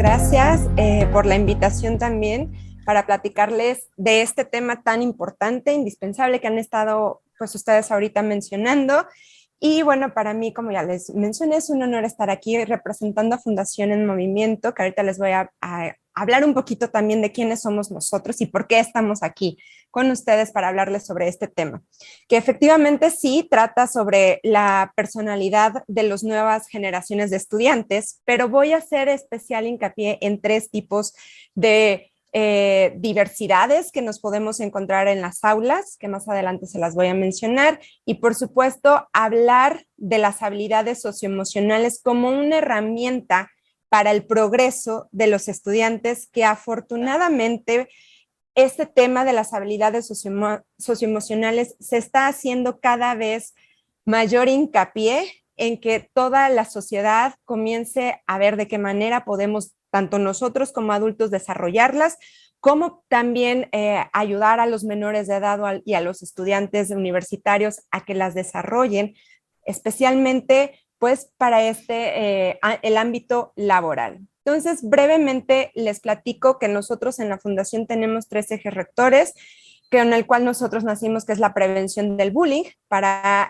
gracias por la invitación también para platicarles de este tema tan importante, indispensable que han estado pues ustedes ahorita mencionando. Y bueno, para mí, como ya les mencioné, es un honor estar aquí representando a Fundación en Movimiento, que ahorita les voy a hablar un poquito también de quiénes somos nosotros y por qué estamos aquí con ustedes para hablarles sobre este tema, que efectivamente sí trata sobre la personalidad de las nuevas generaciones de estudiantes, pero voy a hacer especial hincapié en tres tipos de diversidades que nos podemos encontrar en las aulas, que más adelante se las voy a mencionar, y por supuesto hablar de las habilidades socioemocionales como una herramienta para el progreso de los estudiantes que afortunadamente este tema de las habilidades socioemocionales se está haciendo cada vez mayor hincapié en que toda la sociedad comience a ver de qué manera podemos, tanto nosotros como adultos, desarrollarlas, como también ayudar a los menores de edad y a los estudiantes universitarios a que las desarrollen, especialmente pues para el ámbito laboral. Entonces, brevemente les platico que nosotros en la Fundación tenemos 3 ejes rectores, con el cual nosotros nacimos, que es la prevención del bullying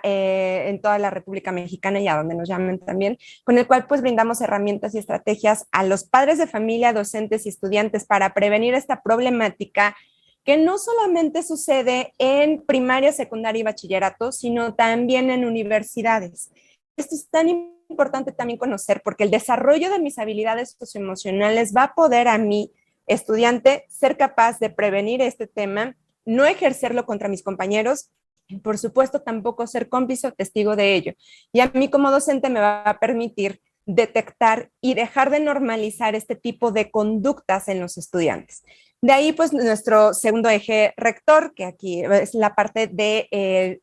en toda la República Mexicana y a donde nos llamen también, con el cual pues brindamos herramientas y estrategias a los padres de familia, docentes y estudiantes para prevenir esta problemática que no solamente sucede en primaria, secundaria y bachillerato, sino también en universidades. Esto es tan importante también conocer porque el desarrollo de mis habilidades socioemocionales va a poder a mí, estudiante, ser capaz de prevenir este tema, no ejercerlo contra mis compañeros, y por supuesto tampoco ser cómplice o testigo de ello. Y a mí como docente me va a permitir detectar y dejar de normalizar este tipo de conductas en los estudiantes. De ahí pues nuestro segundo eje rector, que aquí es la parte del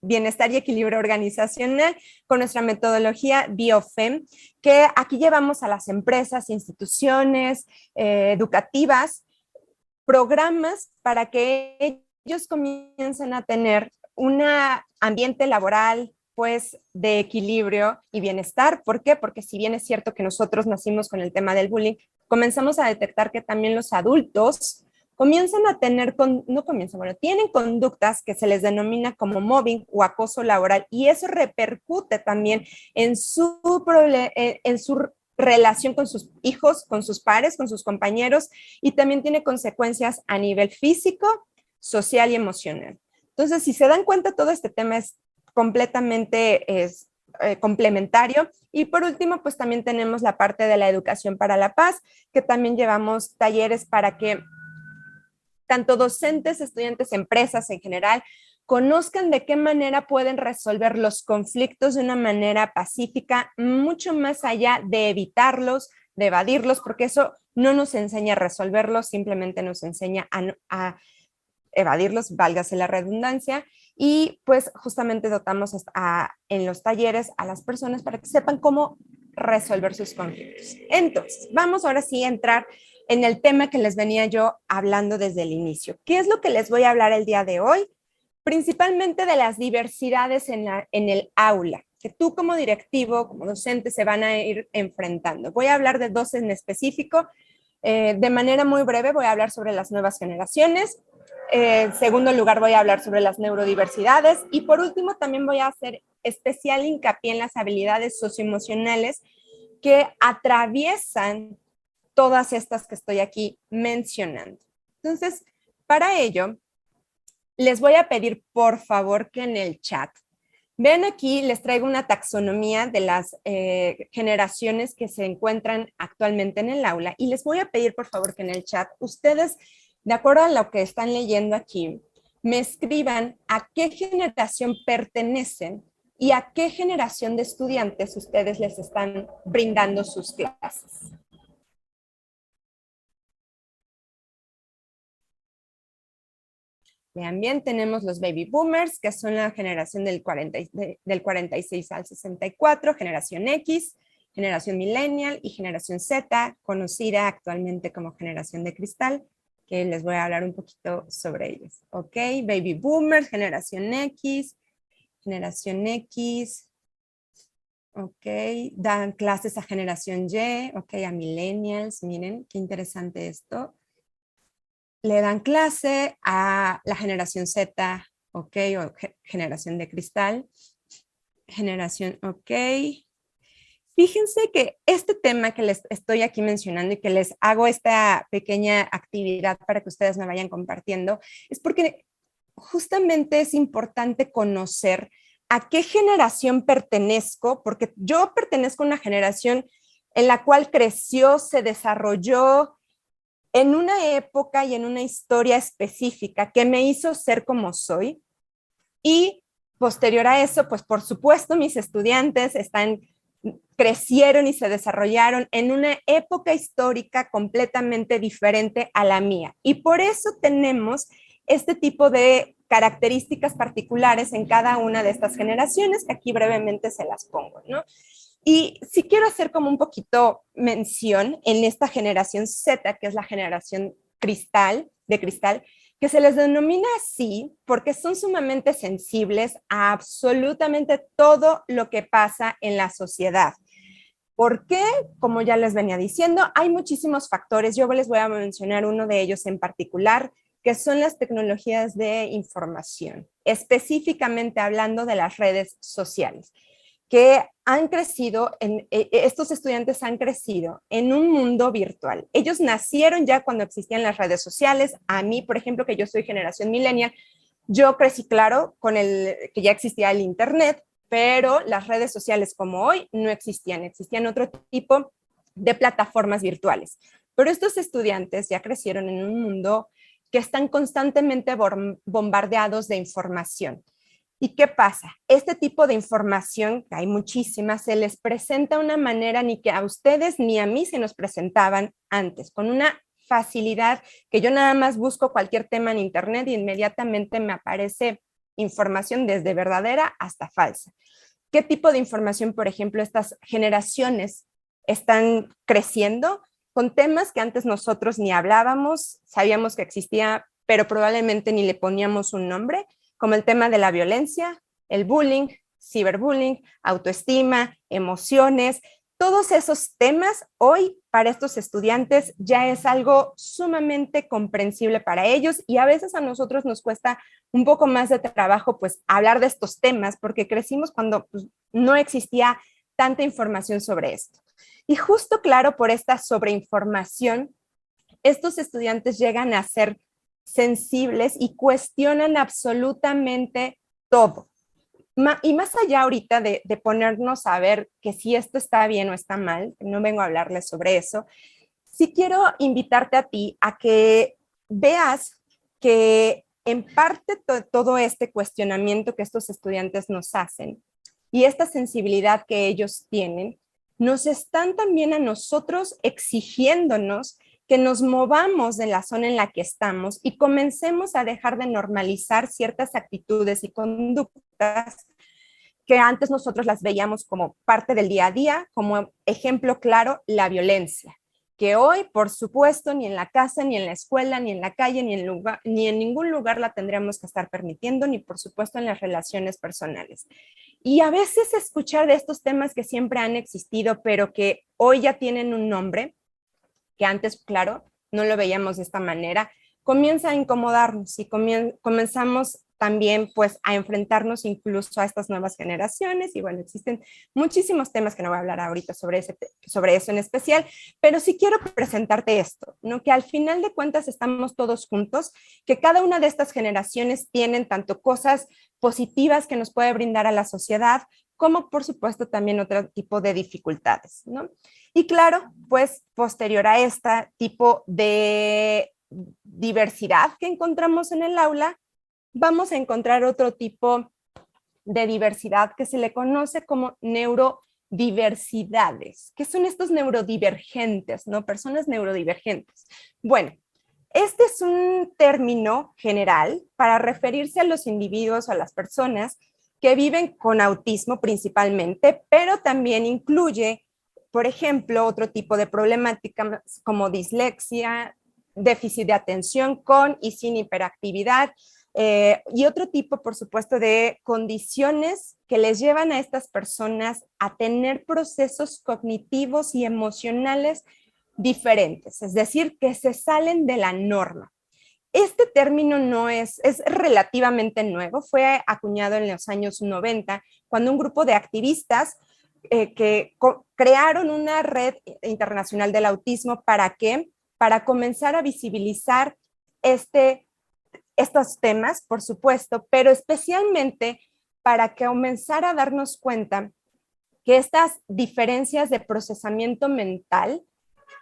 bienestar y equilibrio organizacional con nuestra metodología BioFem, que aquí llevamos a las empresas, instituciones educativas, programas para que ellos comiencen a tener un ambiente laboral pues de equilibrio y bienestar. ¿Por qué? Porque si bien es cierto que nosotros nacimos con el tema del bullying, comenzamos a detectar que también los adultos comienzan a tener, tienen conductas que se les denomina como mobbing o acoso laboral, y eso repercute también en su relación con sus hijos, con sus pares, con sus compañeros, y también tiene consecuencias a nivel físico, social y emocional. Entonces, si se dan cuenta, todo este tema es completamente complementario. Y por último, pues también tenemos la parte de la educación para la paz, que también llevamos talleres para que tanto docentes, estudiantes, empresas en general, conozcan de qué manera pueden resolver los conflictos de una manera pacífica, mucho más allá de evitarlos, de evadirlos, porque eso no nos enseña a resolverlos, simplemente nos enseña a evadirlos, válgase la redundancia, y pues justamente dotamos en los talleres a las personas para que sepan cómo resolver sus conflictos. Entonces, vamos ahora sí a entrar en el tema que les venía yo hablando desde el inicio. ¿Qué es lo que les voy a hablar el día de hoy? Principalmente de las diversidades en el aula, que tú como directivo, como docente, se van a ir enfrentando. Voy a hablar de 2 en específico. De manera muy breve voy a hablar sobre las nuevas generaciones. En segundo lugar voy a hablar sobre las neurodiversidades y por último también voy a hacer especial hincapié en las habilidades socioemocionales que atraviesan todas estas que estoy aquí mencionando. Entonces, para ello, les voy a pedir por favor que en el chat vean aquí, les traigo una taxonomía de las generaciones que se encuentran actualmente en el aula y les voy a pedir por favor que en el chat ustedes, de acuerdo a lo que están leyendo aquí, me escriban a qué generación pertenecen y a qué generación de estudiantes ustedes les están brindando sus clases. También tenemos los baby boomers, que son la generación del 46 al 64, generación X, generación millennial y generación Z, conocida actualmente como generación de cristal, que les voy a hablar un poquito sobre ellos. Ok, baby boomers, generación X, ok, dan clases a generación Y, ok, a millennials, miren, qué interesante esto. Le dan clase a la generación Z, ok, o generación de cristal, generación, ok. Fíjense que este tema que les estoy aquí mencionando y que les hago esta pequeña actividad para que ustedes me vayan compartiendo, es porque justamente es importante conocer a qué generación pertenezco, porque yo pertenezco a una generación en la cual creció, se desarrolló en una época y en una historia específica que me hizo ser como soy. Y posterior a eso, pues por supuesto mis estudiantes crecieron y se desarrollaron en una época histórica completamente diferente a la mía. Y por eso tenemos este tipo de características particulares en cada una de estas generaciones, que aquí brevemente se las pongo, ¿no? Y sí quiero hacer como un poquito mención en esta generación Z, que es la generación de cristal, que se les denomina así porque son sumamente sensibles a absolutamente todo lo que pasa en la sociedad. ¿Por qué? Como ya les venía diciendo, hay muchísimos factores. Yo les voy a mencionar uno de ellos en particular, que son las tecnologías de información, específicamente hablando de las redes sociales, que han crecido, estos estudiantes han crecido en un mundo virtual. Ellos nacieron ya cuando existían las redes sociales. A mí, por ejemplo, que yo soy generación millennial, yo crecí, claro, con que ya existía el Internet, pero las redes sociales como hoy no existían, existían otro tipo de plataformas virtuales. Pero estos estudiantes ya crecieron en un mundo que están constantemente bombardeados de información. ¿Y qué pasa? Este tipo de información, que hay muchísimas, se les presenta de una manera ni que a ustedes ni a mí se nos presentaban antes, con una facilidad que yo nada más busco cualquier tema en internet y inmediatamente me aparece información desde verdadera hasta falsa. ¿Qué tipo de información, por ejemplo, estas generaciones están creciendo con temas que antes nosotros ni hablábamos, sabíamos que existía, pero probablemente ni le poníamos un nombre, como el tema de la violencia, el bullying, ciberbullying, autoestima, emociones? Todos esos temas hoy para estos estudiantes ya es algo sumamente comprensible para ellos, y a veces a nosotros nos cuesta un poco más de trabajo pues hablar de estos temas porque crecimos cuando pues, no existía tanta información sobre esto. Y justo, claro, por esta sobreinformación, estos estudiantes llegan a ser sensibles y cuestionan absolutamente todo. Y más allá ahorita de ponernos a ver que si esto está bien o está mal, no vengo a hablarles sobre eso, sí quiero invitarte a ti a que veas que en parte todo este cuestionamiento que estos estudiantes nos hacen y esta sensibilidad que ellos tienen, nos están también a nosotros exigiéndonos que nos movamos de la zona en la que estamos y comencemos a dejar de normalizar ciertas actitudes y conductas que antes nosotros las veíamos como parte del día a día, como ejemplo claro, la violencia, que hoy, por supuesto, ni en la casa, ni en la escuela, ni en la calle, ni en ningún lugar la tendríamos que estar permitiendo, ni por supuesto en las relaciones personales. Y a veces escuchar de estos temas que siempre han existido, pero que hoy ya tienen un nombre, que antes, claro, no lo veíamos de esta manera, comienza a incomodarnos y comenzamos también pues a enfrentarnos incluso a estas nuevas generaciones. Y bueno, existen muchísimos temas que no voy a hablar ahorita sobre eso en especial, pero sí quiero presentarte esto, ¿no? Que al final de cuentas estamos todos juntos, que cada una de estas generaciones tienen tanto cosas positivas que nos puede brindar a la sociedad, como por supuesto también otro tipo de dificultades, ¿no? Y claro, pues posterior a este tipo de diversidad que encontramos en el aula, vamos a encontrar otro tipo de diversidad que se le conoce como neurodiversidades. ¿Qué son estos neurodivergentes, no? Personas neurodivergentes. Bueno, este es un término general para referirse a los individuos o a las personas que viven con autismo principalmente, pero también incluye, por ejemplo, otro tipo de problemáticas como dislexia, déficit de atención con y sin hiperactividad, y otro tipo, por supuesto, de condiciones que les llevan a estas personas a tener procesos cognitivos y emocionales diferentes, es decir, que se salen de la norma. Este término no es relativamente nuevo, fue acuñado en los años 90, cuando un grupo de activistas crearon una red internacional del autismo. ¿Para qué? Para comenzar a visibilizar estos temas, por supuesto, pero especialmente para que comenzara a darnos cuenta que estas diferencias de procesamiento mental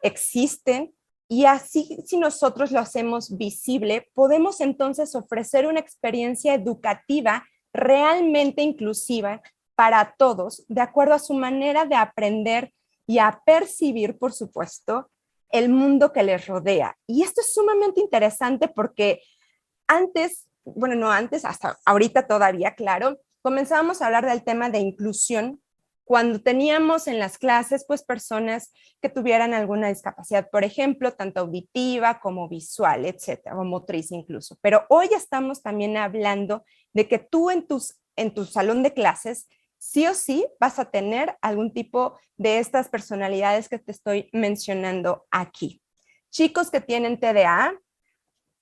existen, y así, si nosotros lo hacemos visible, podemos entonces ofrecer una experiencia educativa realmente inclusiva para todos, de acuerdo a su manera de aprender y a percibir, por supuesto, el mundo que les rodea. Y esto es sumamente interesante porque antes, bueno, no antes, hasta ahorita todavía, claro, comenzábamos a hablar del tema de inclusión cuando teníamos en las clases, pues, personas que tuvieran alguna discapacidad, por ejemplo, tanto auditiva como visual, etcétera, o motriz incluso. Pero hoy estamos también hablando de que tú en tu salón de clases, sí o sí vas a tener algún tipo de estas personalidades que te estoy mencionando aquí. Chicos que tienen TDA,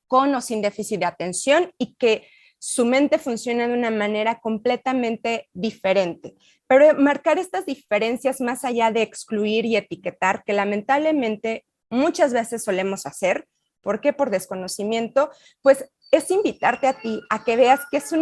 con o sin déficit de atención, y que su mente funciona de una manera completamente diferente. Pero marcar estas diferencias más allá de excluir y etiquetar, que lamentablemente muchas veces solemos hacer, ¿por qué? Por desconocimiento, pues es invitarte a ti a que veas que es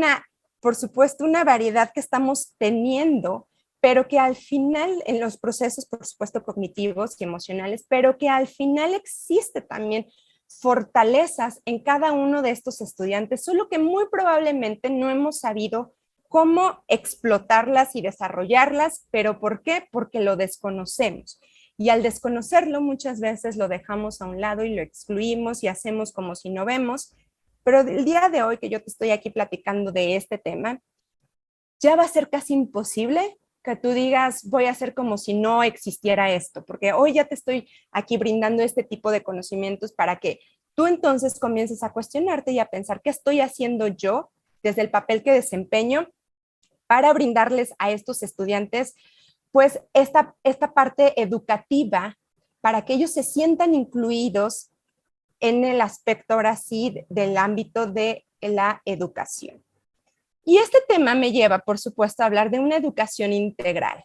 por supuesto, una variedad que estamos teniendo, pero que al final, en los procesos, por supuesto, cognitivos y emocionales, pero que al final existe también fortalezas en cada uno de estos estudiantes, solo que muy probablemente no hemos sabido cómo explotarlas y desarrollarlas. ¿Pero por qué? Porque lo desconocemos. Y al desconocerlo, muchas veces lo dejamos a un lado y lo excluimos y hacemos como si no vemos. Pero el día de hoy que yo te estoy aquí platicando de este tema, ya va a ser casi imposible que tú digas, voy a hacer como si no existiera esto, porque hoy ya te estoy aquí brindando este tipo de conocimientos para que tú entonces comiences a cuestionarte y a pensar qué estoy haciendo yo desde el papel que desempeño para brindarles a estos estudiantes, pues, esta parte educativa para que ellos se sientan incluidos en el aspecto ahora sí del ámbito de la educación. Y este tema me lleva, por supuesto, a hablar de una educación integral.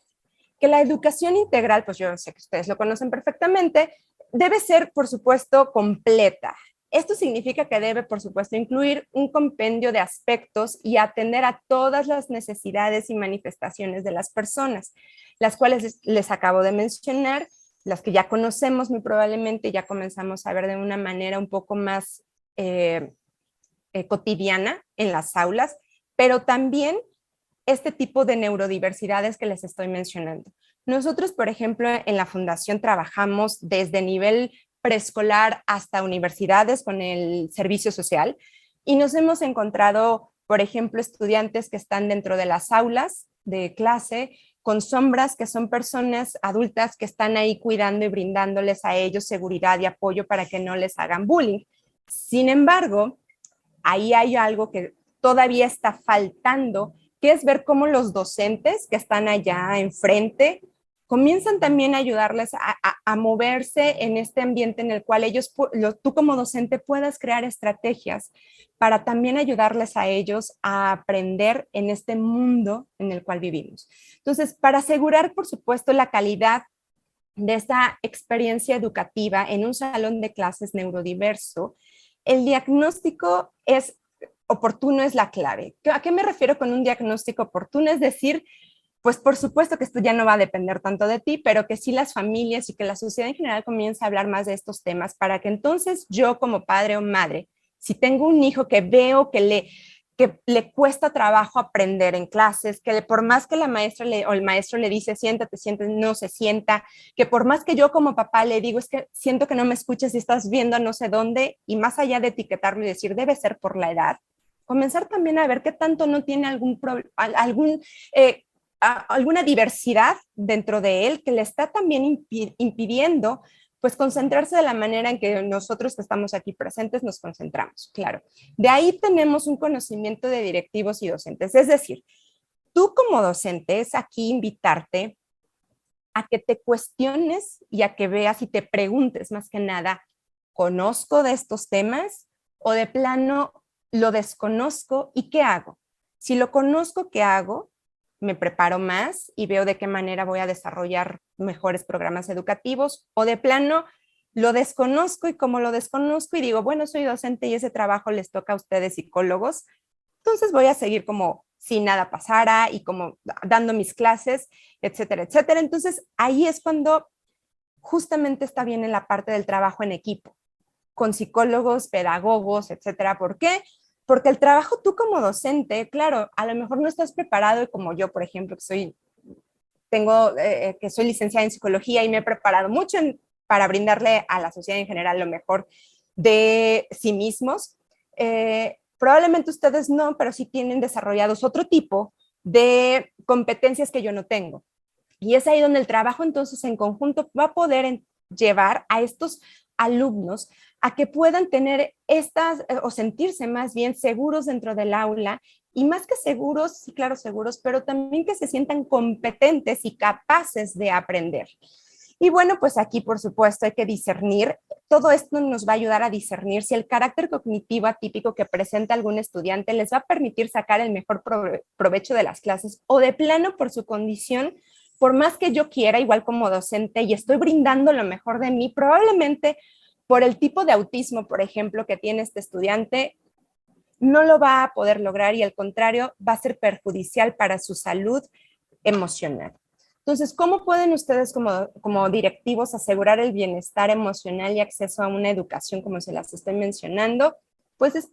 Que la educación integral, pues yo sé que ustedes lo conocen perfectamente, debe ser, por supuesto, completa. Esto significa que debe, por supuesto, incluir un compendio de aspectos y atender a todas las necesidades y manifestaciones de las personas, las cuales les acabo de mencionar, las que ya conocemos muy probablemente, ya comenzamos a ver de una manera un poco más cotidiana en las aulas, pero también este tipo de neurodiversidades que les estoy mencionando. Nosotros, por ejemplo, en la Fundación trabajamos desde nivel preescolar hasta universidades con el servicio social, y nos hemos encontrado, por ejemplo, estudiantes que están dentro de las aulas de clase con sombras, que son personas adultas que están ahí cuidando y brindándoles a ellos seguridad y apoyo para que no les hagan bullying. Sin embargo, ahí hay algo que todavía está faltando, que es ver cómo los docentes que están allá enfrente comienzan también a ayudarles a moverse en este ambiente en el cual tú como docente puedas crear estrategias para también ayudarles a ellos a aprender en este mundo en el cual vivimos. Entonces, para asegurar, por supuesto, la calidad de esta experiencia educativa en un salón de clases neurodiverso, el diagnóstico es oportuno, es la clave. ¿A qué me refiero con un diagnóstico oportuno? Es decir, pues por supuesto que esto ya no va a depender tanto de ti, pero que sí las familias y que la sociedad en general comience a hablar más de estos temas, para que entonces yo como padre o madre, si tengo un hijo que veo que le cuesta trabajo aprender en clases, que por más que la maestra o el maestro le dice siéntate, no se sienta, que por más que yo como papá le digo es que siento que no me escuchas y estás viendo a no sé dónde, y más allá de etiquetarlo y decir debe ser por la edad, comenzar también a ver qué tanto no tiene alguna diversidad dentro de él que le está también impidiendo pues concentrarse de la manera en que nosotros que estamos aquí presentes nos concentramos, claro. De ahí tenemos un conocimiento de directivos y docentes, es decir, tú como docente es aquí invitarte a que te cuestiones y a que veas y te preguntes más que nada, ¿conozco de estos temas o de plano lo desconozco y qué hago? Si lo conozco, ¿qué hago? Me preparo más y veo de qué manera voy a desarrollar mejores programas educativos o de plano lo desconozco y como lo desconozco y digo, bueno, soy docente y ese trabajo les toca a ustedes psicólogos, entonces voy a seguir como si nada pasara y como dando mis clases, etcétera, etcétera. Entonces ahí es cuando justamente está bien en la parte del trabajo en equipo, con psicólogos, pedagogos, etcétera. ¿Por qué? Porque el trabajo tú como docente, claro, a lo mejor no estás preparado y como yo, por ejemplo, que soy licenciada en psicología y me he preparado mucho para brindarle a la sociedad en general lo mejor de sí mismos. Probablemente ustedes no, pero sí tienen desarrollados otro tipo de competencias que yo no tengo. Y es ahí donde el trabajo entonces en conjunto va a poder llevar a estos alumnos a que puedan tener o sentirse más bien seguros dentro del aula y más que seguros, sí, claro, seguros, pero también que se sientan competentes y capaces de aprender. Y bueno, pues aquí por supuesto hay que discernir, todo esto nos va a ayudar a discernir si el carácter cognitivo atípico que presenta algún estudiante les va a permitir sacar el mejor provecho de las clases o de plano por su condición, por más que yo quiera, igual como docente, y estoy brindando lo mejor de mí, probablemente por el tipo de autismo, por ejemplo, que tiene este estudiante, no lo va a poder lograr y al contrario va a ser perjudicial para su salud emocional. Entonces, ¿cómo pueden ustedes como directivos asegurar el bienestar emocional y acceso a una educación como se las estoy mencionando? Pues es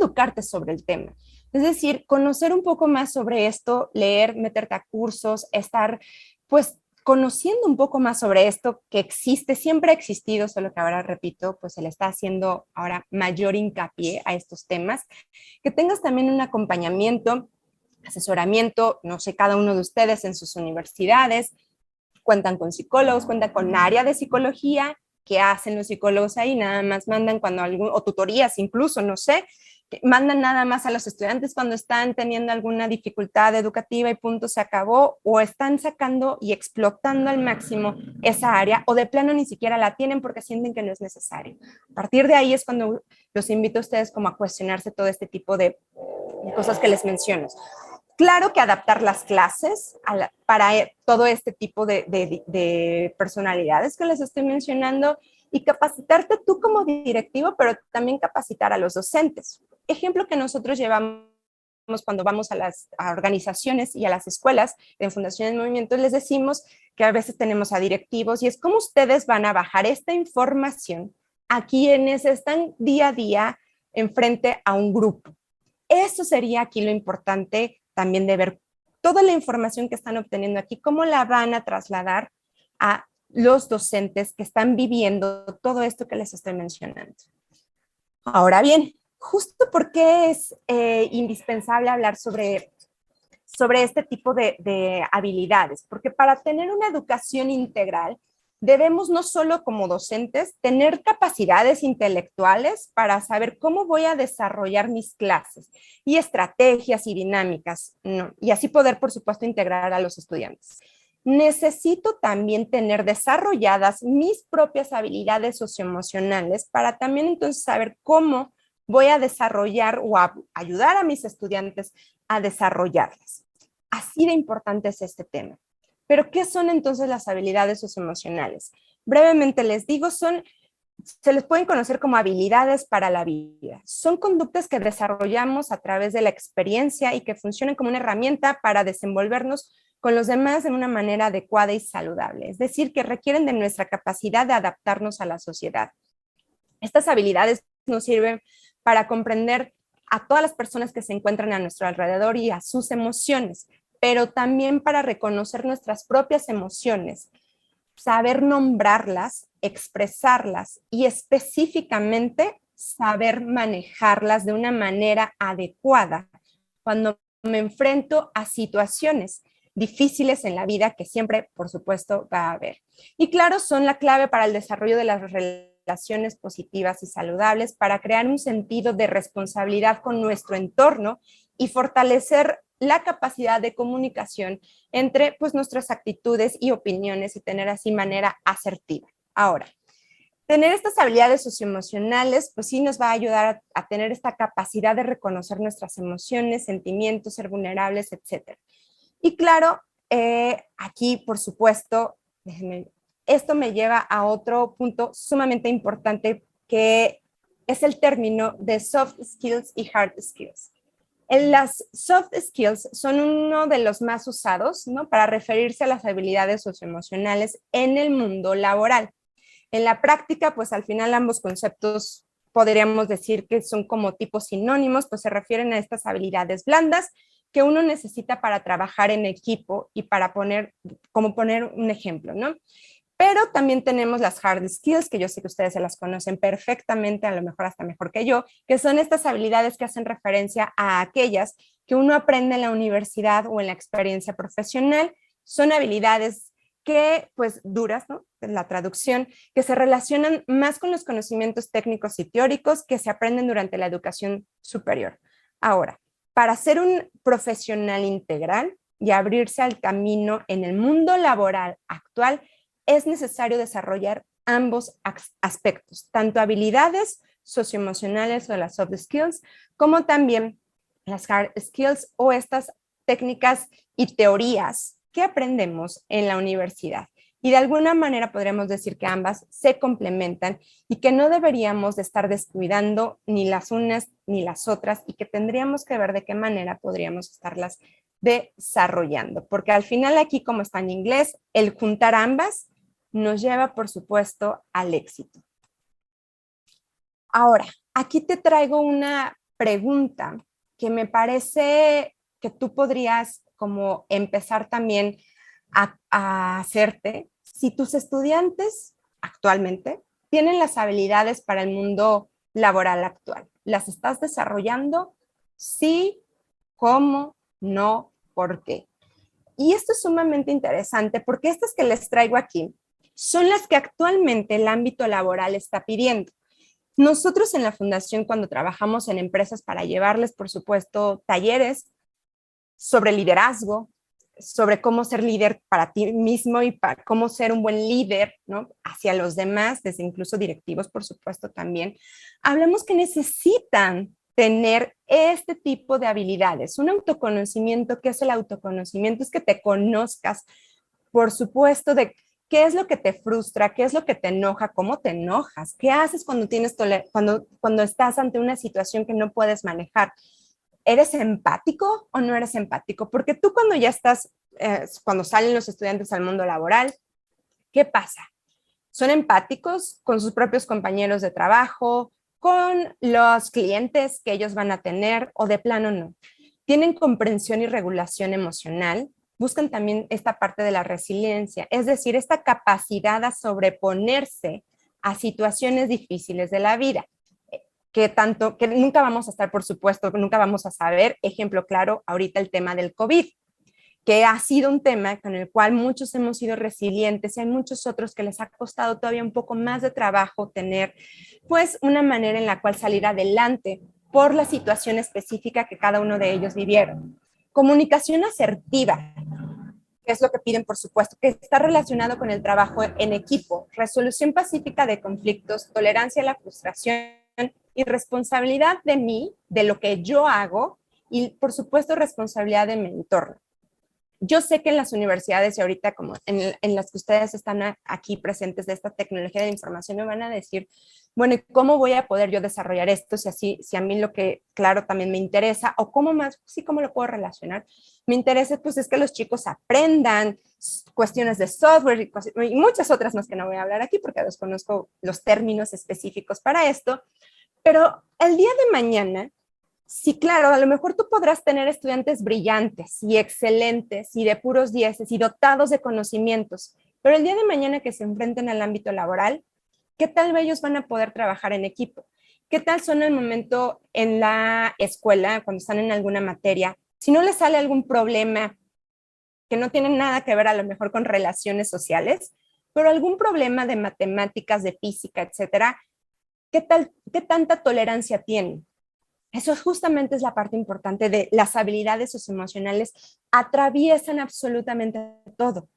educarte sobre el tema. Es decir, conocer un poco más sobre esto, leer, meterte a cursos, estar pues conociendo un poco más sobre esto que existe, siempre ha existido, solo que ahora, repito, pues se le está haciendo ahora mayor hincapié a estos temas. Que tengas también un acompañamiento, asesoramiento, no sé, cada uno de ustedes en sus universidades, cuentan con psicólogos, cuentan con área de psicología, ¿qué hacen los psicólogos ahí? Nada más mandan o tutorías incluso, no sé, mandan nada más a los estudiantes cuando están teniendo alguna dificultad educativa y punto, se acabó, o están sacando y explotando al máximo esa área, o de plano ni siquiera la tienen porque sienten que no es necesario. A partir de ahí es cuando los invito a ustedes como a cuestionarse todo este tipo de cosas que les menciono. Claro que adaptar las clases para todo este tipo de personalidades que les estoy mencionando y capacitarte tú como directivo, pero también capacitar a los docentes. Ejemplo que nosotros llevamos cuando vamos a organizaciones y a las escuelas en fundaciones y movimientos, les decimos que a veces tenemos a directivos y es cómo ustedes van a bajar esta información a quienes están día a día enfrente a un grupo. Eso sería aquí lo importante también de ver toda la información que están obteniendo aquí, cómo la van a trasladar a los docentes que están viviendo todo esto que les estoy mencionando. Ahora bien, justo porque es indispensable hablar sobre este tipo de habilidades, porque para tener una educación integral debemos no solo como docentes tener capacidades intelectuales para saber cómo voy a desarrollar mis clases y estrategias y dinámicas, ¿no? Y así poder, por supuesto, integrar a los estudiantes. Necesito también tener desarrolladas mis propias habilidades socioemocionales para también entonces saber cómo voy a desarrollar o a ayudar a mis estudiantes a desarrollarlas. Así de importante es este tema. Pero, ¿qué son entonces las habilidades socioemocionales? Brevemente les digo, se les pueden conocer como habilidades para la vida. Son conductas que desarrollamos a través de la experiencia y que funcionan como una herramienta para desenvolvernos con los demás de una manera adecuada y saludable. Es decir, que requieren de nuestra capacidad de adaptarnos a la sociedad. Estas habilidades nos sirven para comprender a todas las personas que se encuentran a nuestro alrededor y a sus emociones, pero también para reconocer nuestras propias emociones, saber nombrarlas, expresarlas y específicamente saber manejarlas de una manera adecuada cuando me enfrento a situaciones difíciles en la vida que siempre, por supuesto, va a haber. Y claro, son la clave para el desarrollo de las relaciones positivas y saludables, para crear un sentido de responsabilidad con nuestro entorno y fortalecer la capacidad de comunicación entre pues, nuestras actitudes y opiniones y tener así manera asertiva. Ahora, tener estas habilidades socioemocionales, pues sí nos va a ayudar a tener esta capacidad de reconocer nuestras emociones, sentimientos, ser vulnerables, etc. Y claro, aquí, por supuesto, esto me lleva a otro punto sumamente importante que es el término de soft skills y hard skills. Las soft skills son uno de los más usados, ¿no? Para referirse a las habilidades socioemocionales en el mundo laboral. En la práctica, pues al final ambos conceptos podríamos decir que son como tipos sinónimos, pues se refieren a estas habilidades blandas que uno necesita para trabajar en equipo y para poner un ejemplo, ¿no? Pero también tenemos las hard skills, que yo sé que ustedes se las conocen perfectamente, a lo mejor hasta mejor que yo, que son estas habilidades que hacen referencia a aquellas que uno aprende en la universidad o en la experiencia profesional. Son habilidades que, pues, duras, ¿no? La traducción, que se relacionan más con los conocimientos técnicos y teóricos que se aprenden durante la educación superior. Ahora, para ser un profesional integral y abrirse al camino en el mundo laboral actual, es necesario desarrollar ambos aspectos, tanto habilidades socioemocionales o las soft skills, como también las hard skills o estas técnicas y teorías que aprendemos en la universidad. Y de alguna manera podríamos decir que ambas se complementan y que no deberíamos de estar descuidando ni las unas ni las otras y que tendríamos que ver de qué manera podríamos estarlas desarrollando. Porque al final aquí, como está en inglés, el juntar ambas nos lleva, por supuesto, al éxito. Ahora, aquí te traigo una pregunta que me parece que tú podrías como empezar también a hacerte. Si tus estudiantes actualmente tienen las habilidades para el mundo laboral actual, ¿las estás desarrollando? Sí, ¿cómo? No, ¿por qué? Y esto es sumamente interesante porque estas que les traigo aquí son las que actualmente el ámbito laboral está pidiendo. Nosotros en la fundación, cuando trabajamos en empresas para llevarles, por supuesto, talleres sobre liderazgo, sobre cómo ser líder para ti mismo y para cómo ser un buen líder, ¿no? Hacia los demás, desde incluso directivos, por supuesto, también, hablamos que necesitan tener este tipo de habilidades. Un autoconocimiento. ¿Qué es el autoconocimiento? Es que te conozcas, por supuesto, de qué es lo que te frustra, qué es lo que te enoja, cómo te enojas, qué haces cuando cuando estás ante una situación que no puedes manejar. ¿Eres empático o no eres empático? Porque tú cuando ya estás, cuando salen los estudiantes al mundo laboral, ¿qué pasa? ¿Son empáticos con sus propios compañeros de trabajo, con los clientes que ellos van a tener o de plano no? ¿Tienen comprensión y regulación emocional? Buscan también esta parte de la resiliencia, es decir, esta capacidad a sobreponerse a situaciones difíciles de la vida, que nunca vamos a estar, por supuesto, nunca vamos a saber. Ejemplo claro, ahorita el tema del COVID, que ha sido un tema con el cual muchos hemos sido resilientes y hay muchos otros que les ha costado todavía un poco más de trabajo tener pues una manera en la cual salir adelante por la situación específica que cada uno de ellos vivieron. Comunicación asertiva, que es lo que piden, por supuesto, que está relacionado con el trabajo en equipo, resolución pacífica de conflictos, tolerancia a la frustración y responsabilidad de mí, de lo que yo hago y, por supuesto, responsabilidad de mi entorno. Yo sé que en las universidades y ahorita como en las que ustedes están aquí presentes de esta tecnología de la información me van a decir, bueno, ¿cómo voy a poder yo desarrollar esto si a mí lo que, claro, también me interesa o cómo más, sí, cómo lo puedo relacionar? Me interesa, pues es que los chicos aprendan cuestiones de software y muchas otras más que no voy a hablar aquí porque desconozco los términos específicos para esto, pero el día de mañana, sí, claro, a lo mejor tú podrás tener estudiantes brillantes y excelentes y de puros dieces y dotados de conocimientos, pero el día de mañana que se enfrenten al ámbito laboral, ¿qué tal ellos van a poder trabajar en equipo? ¿Qué tal son el momento en la escuela, cuando están en alguna materia? Si no les sale algún problema que no tienen nada que ver a lo mejor con relaciones sociales, pero algún problema de matemáticas, de física, etcétera, ¿qué tanta tolerancia tienen? Eso justamente es la parte importante de las habilidades socioemocionales, atraviesan absolutamente todo,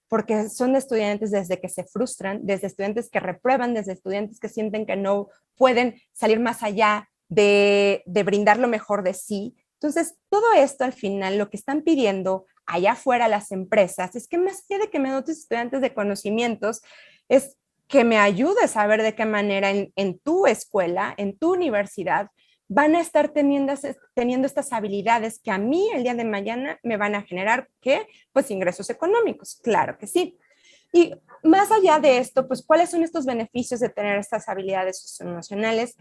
porque son estudiantes desde que se frustran, desde estudiantes que reprueban, desde estudiantes que sienten que no pueden salir más allá de brindar lo mejor de sí. Entonces, todo esto al final lo que están pidiendo allá afuera las empresas es que más allá de que me dotes estudiantes de conocimientos, es que me ayudes a ver de qué manera en tu escuela, en tu universidad, van a estar teniendo estas habilidades que a mí el día de mañana me van a generar, ¿qué? Pues ingresos económicos, claro que sí. Y más allá de esto, pues ¿cuáles son estos beneficios de tener estas habilidades socioemocionales?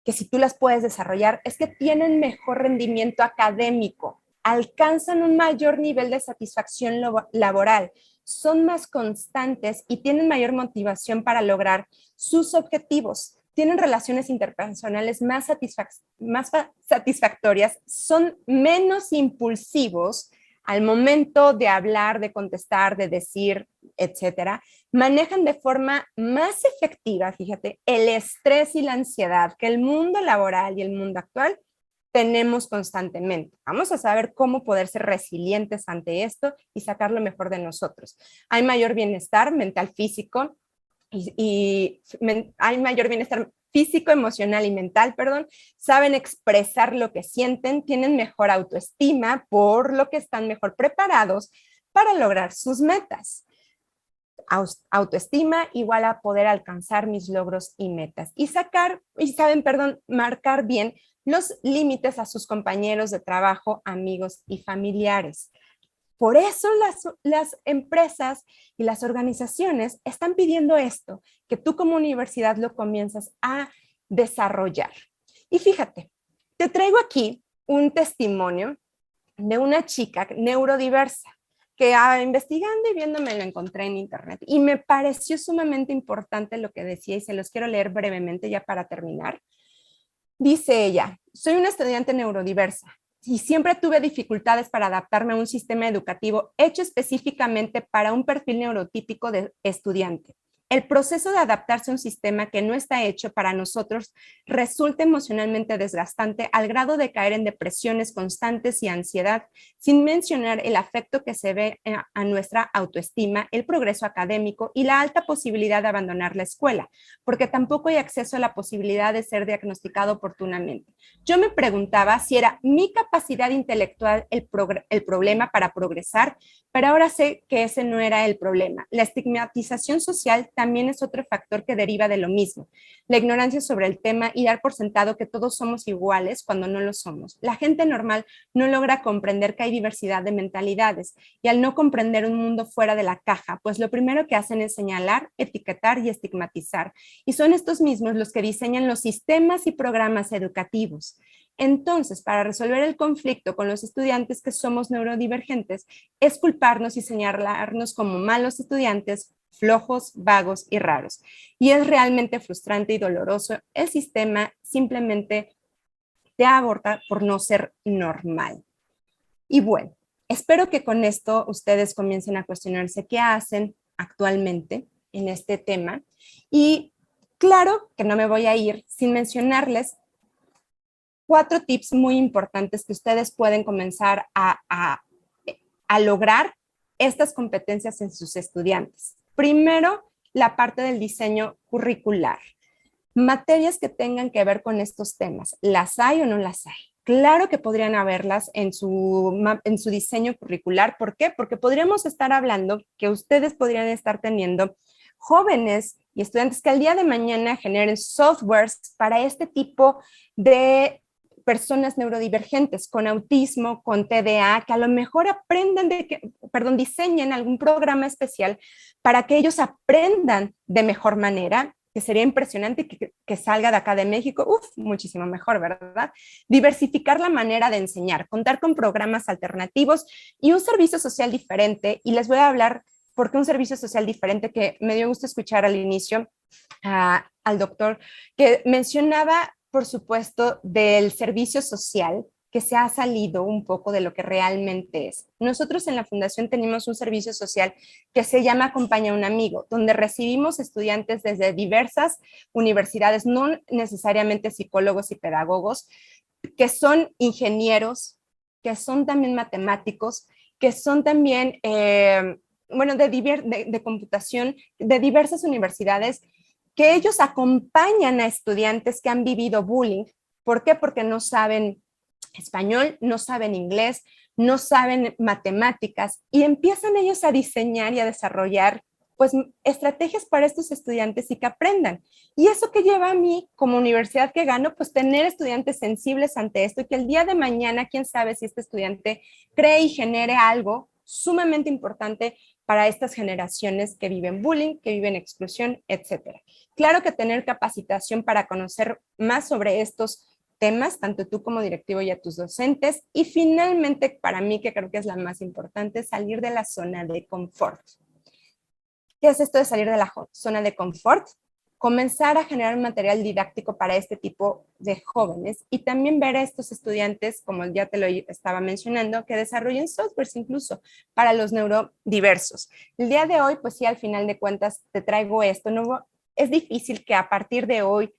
Que si tú las puedes desarrollar, es que tienen mejor rendimiento académico, alcanzan un mayor nivel de satisfacción laboral, son más constantes y tienen mayor motivación para lograr sus objetivos, tienen relaciones interpersonales más satisfactorias, son menos impulsivos al momento de hablar, de contestar, de decir, etcétera, manejan de forma más efectiva, fíjate, el estrés y la ansiedad que el mundo laboral y el mundo actual tenemos constantemente. Vamos a saber cómo poder ser resilientes ante esto y sacar lo mejor de nosotros. Hay mayor bienestar mental, físico, hay mayor bienestar físico, emocional y mental, perdón, saben expresar lo que sienten, tienen mejor autoestima, por lo que están mejor preparados para lograr sus metas. Autoestima igual a poder alcanzar mis logros y metas y marcar bien los límites a sus compañeros de trabajo, amigos y familiares. Por eso las empresas y las organizaciones están pidiendo esto, que tú como universidad lo comienzas a desarrollar. Y fíjate, te traigo aquí un testimonio de una chica neurodiversa que investigando y viéndome lo encontré en internet y me pareció sumamente importante lo que decía y se los quiero leer brevemente ya para terminar. Dice ella, soy una estudiante neurodiversa y siempre tuve dificultades para adaptarme a un sistema educativo hecho específicamente para un perfil neurotípico de estudiante. El proceso de adaptarse a un sistema que no está hecho para nosotros resulta emocionalmente desgastante al grado de caer en depresiones constantes y ansiedad, sin mencionar el afecto que se ve a nuestra autoestima, el progreso académico y la alta posibilidad de abandonar la escuela, porque tampoco hay acceso a la posibilidad de ser diagnosticado oportunamente. Yo me preguntaba si era mi capacidad intelectual el problema para progresar, pero ahora sé que ese no era el problema. La estigmatización social también es otro factor que deriva de lo mismo. La ignorancia sobre el tema y dar por sentado que todos somos iguales cuando no lo somos. La gente normal no logra comprender que hay diversidad de mentalidades y al no comprender un mundo fuera de la caja, pues lo primero que hacen es señalar, etiquetar y estigmatizar. Y son estos mismos los que diseñan los sistemas y programas educativos. Entonces, para resolver el conflicto con los estudiantes que somos neurodivergentes, es culparnos y señalarnos como malos estudiantes, flojos, vagos y raros. Y es realmente frustrante y doloroso. El sistema simplemente te aborta por no ser normal. Y bueno, espero que con esto ustedes comiencen a cuestionarse qué hacen actualmente en este tema. Y claro que no me voy a ir sin mencionarles 4 tips muy importantes que ustedes pueden comenzar a lograr estas competencias en sus estudiantes. Primero, la parte del diseño curricular. Materias que tengan que ver con estos temas. ¿Las hay o no las hay? Claro que podrían haberlas en su diseño curricular. ¿Por qué? Porque podríamos estar hablando que ustedes podrían estar teniendo jóvenes y estudiantes que al día de mañana generen softwares para este tipo de personas neurodivergentes con autismo, con TDA, que a lo mejor diseñen algún programa especial para que ellos aprendan de mejor manera, que sería impresionante que salga de acá de México, muchísimo mejor, ¿verdad? Diversificar la manera de enseñar, contar con programas alternativos y un servicio social diferente. Y les voy a hablar por qué un servicio social diferente que me dio gusto escuchar al inicio al doctor, que mencionaba por supuesto, del servicio social que se ha salido un poco de lo que realmente es. Nosotros en la Fundación tenemos un servicio social que se llama Acompaña a un amigo, donde recibimos estudiantes desde diversas universidades, no necesariamente psicólogos y pedagogos, que son ingenieros, que son también matemáticos, que son también, de computación, de diversas universidades, que ellos acompañan a estudiantes que han vivido bullying. ¿Por qué? Porque no saben español, no saben inglés, no saben matemáticas y empiezan ellos a diseñar y a desarrollar pues estrategias para estos estudiantes y que aprendan. Y eso que lleva a mí como universidad que gano, pues tener estudiantes sensibles ante esto y que el día de mañana, quién sabe si este estudiante cree y genere algo sumamente importante para estas generaciones que viven bullying, que viven exclusión, etcétera. Claro que tener capacitación para conocer más sobre estos temas, tanto tú como directivo y a tus docentes. Y finalmente, para mí, que creo que es la más importante, salir de la zona de confort. ¿Qué es esto de salir de la zona de confort? Comenzar a generar material didáctico para este tipo de jóvenes y también ver a estos estudiantes, como ya te lo estaba mencionando, que desarrollen softwares incluso para los neurodiversos. El día de hoy, pues sí, al final de cuentas te traigo esto. No, es difícil que a partir de hoy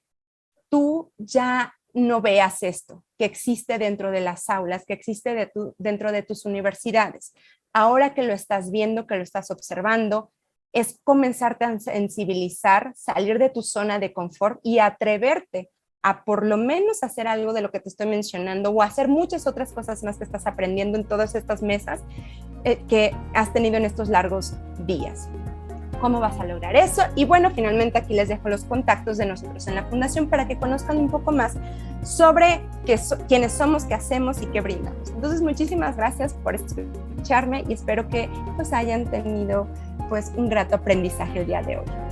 tú ya no veas esto, que existe dentro de las aulas, que existe dentro de tus universidades. Ahora que lo estás viendo, que lo estás observando, es comenzarte a sensibilizar, salir de tu zona de confort y atreverte a por lo menos hacer algo de lo que te estoy mencionando o hacer muchas otras cosas más que estás aprendiendo en todas estas mesas que has tenido en estos largos días. ¿Cómo vas a lograr eso? Y bueno, finalmente aquí les dejo los contactos de nosotros en la Fundación para que conozcan un poco más sobre quiénes somos, qué hacemos y qué brindamos. Entonces, muchísimas gracias por escucharme y espero que pues hayan tenido pues un grato aprendizaje el día de hoy.